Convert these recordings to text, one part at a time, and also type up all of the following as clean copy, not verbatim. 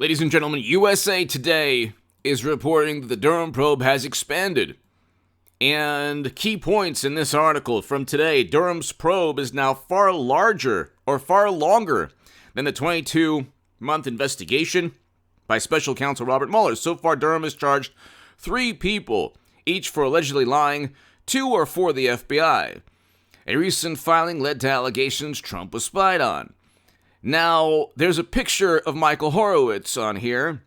Ladies and gentlemen, USA Today is reporting that the Durham probe has expanded. And key points in this article from today: Durham's probe is now far larger or far longer than the 22-month investigation by special counsel Robert Mueller. So far, Durham has charged 3 people, each for allegedly lying to or for the FBI. A recent filing led to allegations Trump was spied on. Now, there's a picture of Michael Horowitz on here,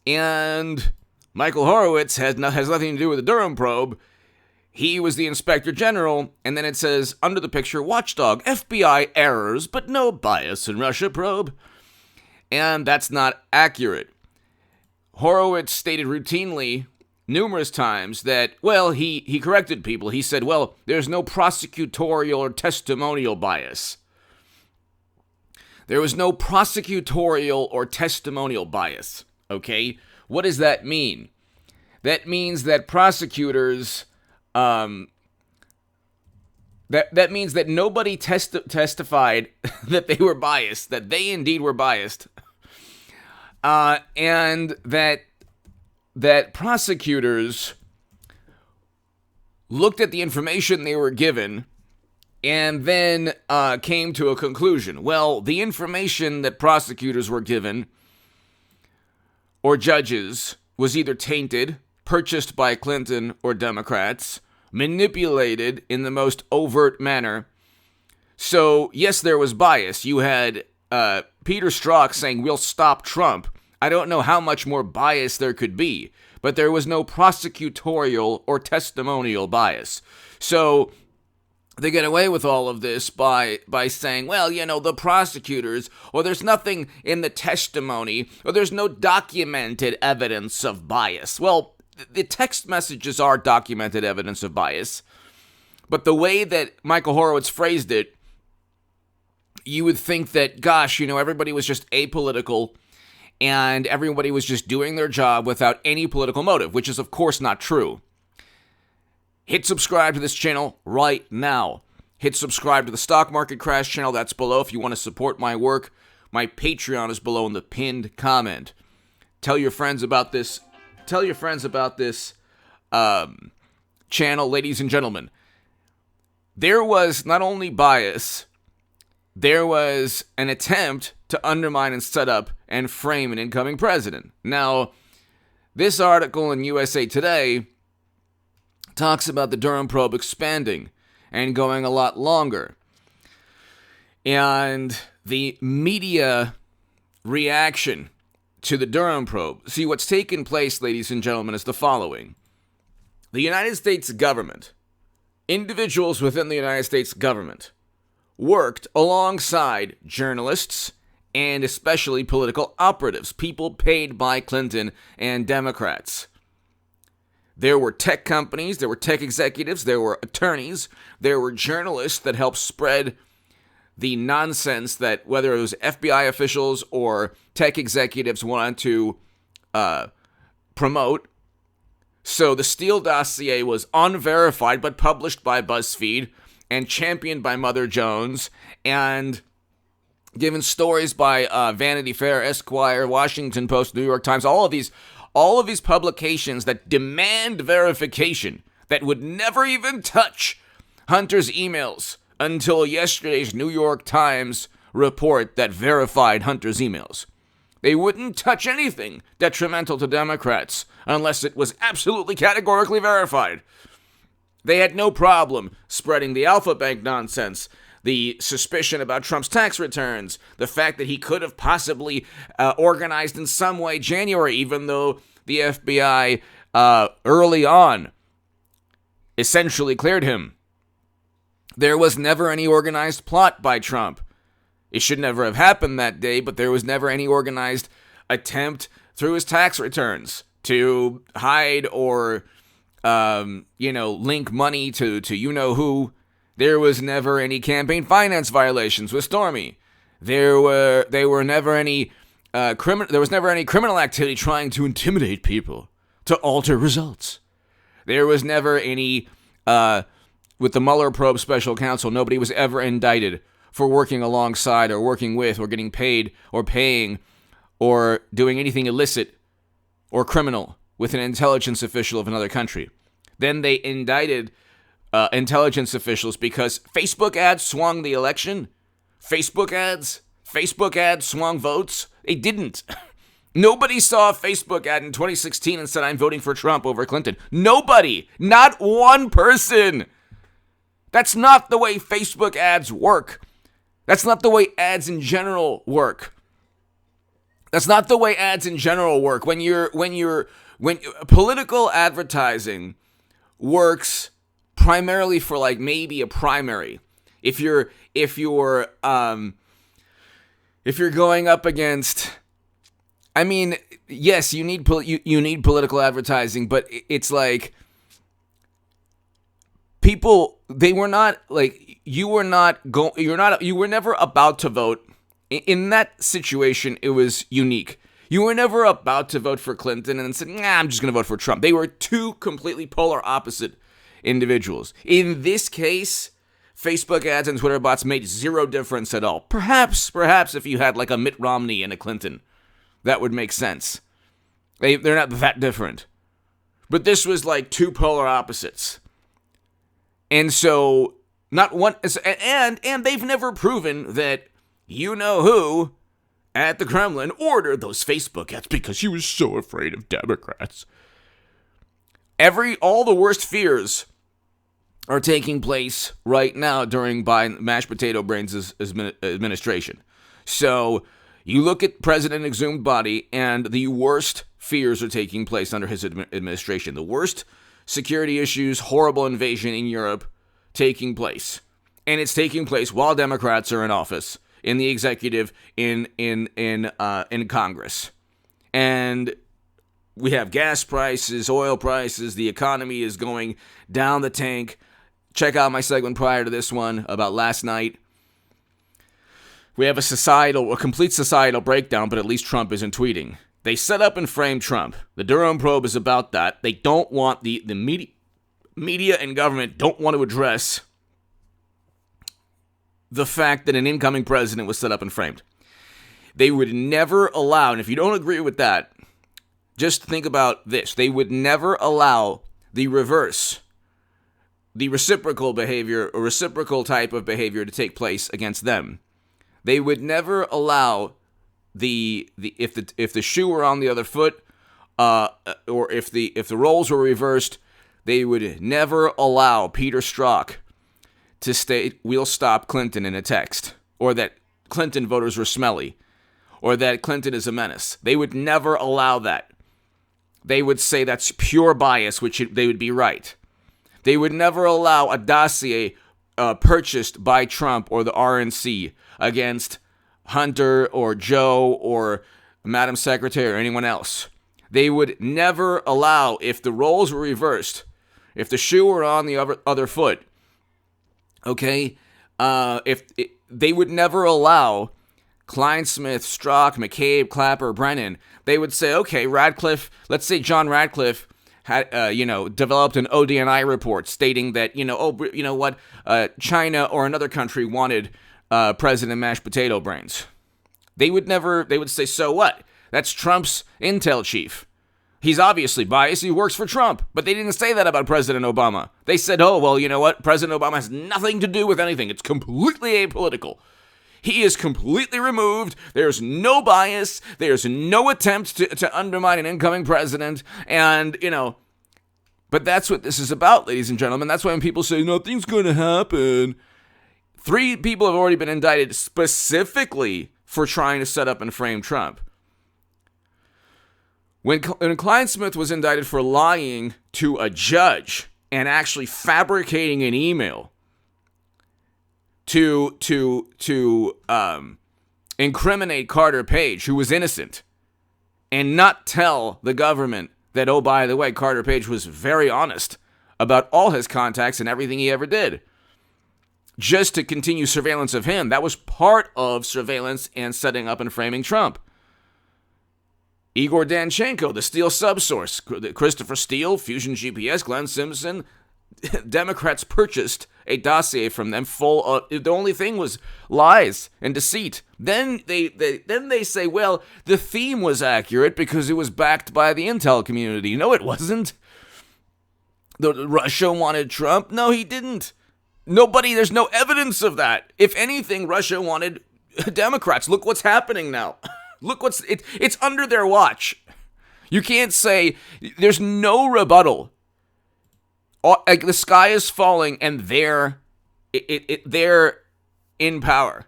and Michael Horowitz has nothing to do with the Durham probe. He was the Inspector General, and then it says, under the picture, Watchdog, FBI errors, but no bias in Russia probe. And that's not accurate. Horowitz stated routinely, numerous times, that, well, he corrected people. He said, well, there's no prosecutorial or testimonial bias. There was no prosecutorial or testimonial bias, okay? What does that mean? That means that prosecutors, that means that nobody testified that they were biased, that they indeed were biased, and that prosecutors looked at the information they were given and then came to a conclusion. Well, the information that prosecutors were given, or judges, was either tainted, purchased by Clinton or Democrats, manipulated in the most overt manner. So, yes, there was bias. You had Peter Strzok saying, we'll stop Trump. I don't know how much more bias there could be, but there was no prosecutorial or testimonial bias. So they get away with all of this by saying, well, you know, the prosecutors, or there's nothing in the testimony, or there's no documented evidence of bias. Well, the text messages are documented evidence of bias, but the way that Michael Horowitz phrased it, you would think that, gosh, you know, everybody was just apolitical and everybody was just doing their job without any political motive, which is, of course, not true. Hit subscribe to this channel right now. Hit subscribe to the Stock Market Crash channel. That's below if you want to support my work. My Patreon is below in the pinned comment. Tell your friends about this. Tell your friends about this channel, ladies and gentlemen. There was not only bias, there was an attempt to undermine and set up and frame an incoming president. Now, this article in USA Today talks about the Durham probe expanding and going a lot longer. And the media reaction to the Durham probe. See, what's taken place, ladies and gentlemen, is the following. The United States government, individuals within the United States government, worked alongside journalists and especially political operatives, people paid by Clinton and Democrats. There were tech companies, there were tech executives, there were attorneys, there were journalists that helped spread the nonsense that whether it was FBI officials or tech executives wanted to promote. So the Steele dossier was unverified but published by BuzzFeed and championed by Mother Jones and given stories by Vanity Fair, Esquire, Washington Post, New York Times, all of these publications that demand verification that would never even touch Hunter's emails until yesterday's New York Times report that verified Hunter's emails. They wouldn't touch anything detrimental to Democrats unless it was absolutely categorically verified. They had no problem spreading the Alpha Bank nonsense, the suspicion about Trump's tax returns, the fact that he could have possibly organized in some way January, even though the FBI early on essentially cleared him. There was never any organized plot by Trump. It should never have happened that day, but there was never any organized attempt through his tax returns to hide or, link money to you-know-who. There was never any campaign finance violations with Stormy. There was never any criminal activity trying to intimidate people, to alter results. There was never any, with the Mueller probe special counsel, nobody was ever indicted for working alongside or working with or getting paid or paying or doing anything illicit or criminal with an intelligence official of another country. Then they indicted intelligence officials because Facebook ads swung the election. Facebook ads swung votes. They didn't. Nobody saw a Facebook ad in 2016 and said, I'm voting for Trump over Clinton. Nobody. Not one person. That's not the way Facebook ads work. That's not the way ads in general work. That's not the way ads in general work. When political advertising works primarily for like maybe a primary. If you're going up against, I mean, yes, you need political advertising, but it's like people, they were not like, you were never about to vote. In that situation, it was unique. You were never about to vote for Clinton and said, I'm just going to vote for Trump. They were two completely polar opposite individuals. In this case, Facebook ads and Twitter bots made zero difference at all. Perhaps if you had like a Mitt Romney and a Clinton, that would make sense. They're not that different. But this was like two polar opposites. And so, not one, and they've never proven that you-know-who at the Kremlin ordered those Facebook ads because she was so afraid of Democrats. All the worst fears are taking place right now during Biden mashed potato brains' administration. So you look at President Exhumed Body, and the worst fears are taking place under his administration. The worst security issues, horrible invasion in Europe taking place. And it's taking place while Democrats are in office, in the executive, in Congress. And we have gas prices, oil prices, the economy is going down the tank. Check out my segment prior to this one about last night. We have a complete societal breakdown, but at least Trump isn't tweeting. They set up and frame Trump. The Durham probe is about that. They don't want the media and government don't want to address the fact that an incoming president was set up and framed. They would never allow, and if you don't agree with that, just think about this. They would never allow the reciprocal behavior, or reciprocal type of behavior to take place against them. They would never allow if the shoe were on the other foot, or if the roles were reversed, they would never allow Peter Strzok to state, "We'll stop Clinton" in a text, or that Clinton voters were smelly, or that Clinton is a menace. They would never allow that. They would say that's pure bias, which they would be right. They would never allow a dossier purchased by Trump or the RNC against Hunter or Joe or Madam Secretary or anyone else. They would never allow, if the roles were reversed, if the shoe were on the other foot, okay, they would never allow Kleinsmith, Strzok, McCabe, Clapper, Brennan. They would say, okay, Radcliffe, let's say John Radcliffe had, developed an ODNI report stating that, China or another country wanted President Mashed Potato Brains. They would say, so what? That's Trump's intel chief. He's obviously biased. He works for Trump. But they didn't say that about President Obama. They said, oh, well, you know what? President Obama has nothing to do with anything. It's completely apolitical. He is completely removed. There's no bias. There's no attempt to undermine an incoming president. And, but that's what this is about, ladies and gentlemen. That's why when people say nothing's going to happen, 3 people have already been indicted specifically for trying to set up and frame Trump. When Kleinsmith was indicted for lying to a judge and actually fabricating an email to incriminate Carter Page, who was innocent, and not tell the government that, oh, by the way, Carter Page was very honest about all his contacts and everything he ever did, just to continue surveillance of him. That was part of surveillance and setting up and framing Trump. Igor Danchenko, the Steele subsource, Christopher Steele, Fusion GPS, Glenn Simpson, Democrats purchased a dossier from them full of, the only thing was lies and deceit. Then they say, well, the theme was accurate because it was backed by the intel community. No, it wasn't. Russia wanted Trump. No, he didn't. There's no evidence of that. If anything, Russia wanted Democrats. Look what's happening now. It's under their watch. You can't say, there's no rebuttal. Like the sky is falling and they're in power.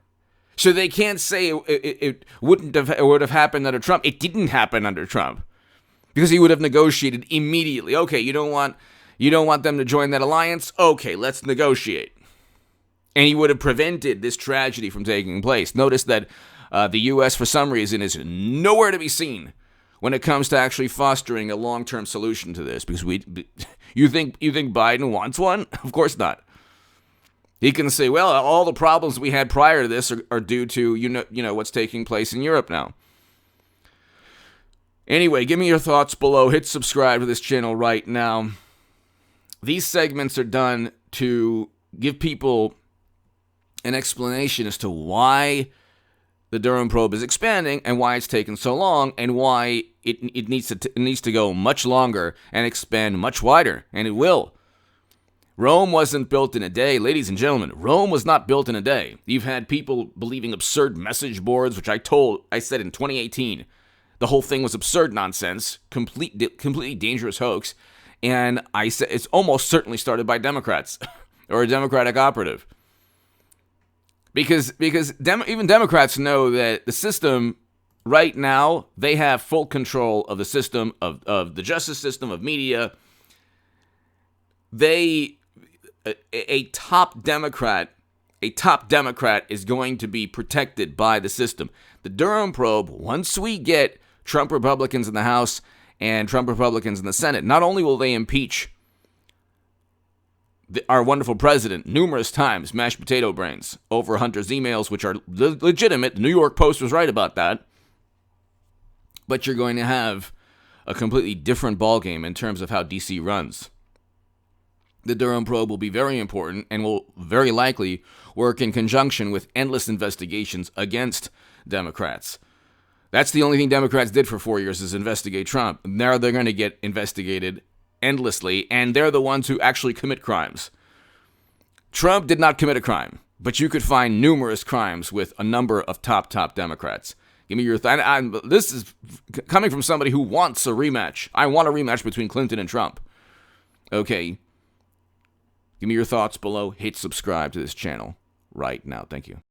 So they can't say it would have happened under Trump. It didn't happen under Trump because he would have negotiated immediately. Okay, you don't want them to join that alliance? Okay, let's negotiate. And he would have prevented this tragedy from taking place. Notice that the U.S. for some reason is nowhere to be seen when it comes to actually fostering a long-term solution to this, because you think Biden wants one? Of course not. He can say, well, all the problems we had prior to this are due to you know what's taking place in Europe now. Anyway, give me your thoughts below. Hit subscribe to this channel right now. These segments are done to give people an explanation as to why the Durham probe is expanding and why it's taken so long and why it needs to go much longer and expand much wider, and it will. Rome wasn't built in a day. Ladies and gentlemen, Rome was not built in a day. You've had people believing absurd message boards, which I said in 2018, the whole thing was absurd nonsense, completely dangerous hoax, and I said it's almost certainly started by Democrats or a Democratic operative. Because even Democrats know that the system right now, they have full control of the system, of the justice system, of media. A top Democrat is going to be protected by the system. The Durham probe, once we get Trump Republicans in the House and Trump Republicans in the Senate, not only will they impeach our wonderful president numerous times, mashed potato brains, over Hunter's emails, which are legitimate. The New York Post was right about that. But you're going to have a completely different ballgame in terms of how D.C. runs. The Durham probe will be very important and will very likely work in conjunction with endless investigations against Democrats. That's the only thing Democrats did for 4 years is investigate Trump. Now they're going to get investigated endlessly, and they're the ones who actually commit crimes. Trump did not commit a crime, but you could find numerous crimes with a number of top Democrats. Give me your this is coming from somebody who wants a rematch. I want a rematch between Clinton and Trump. Okay. Give me your thoughts below. Hit subscribe to this channel right now. Thank you.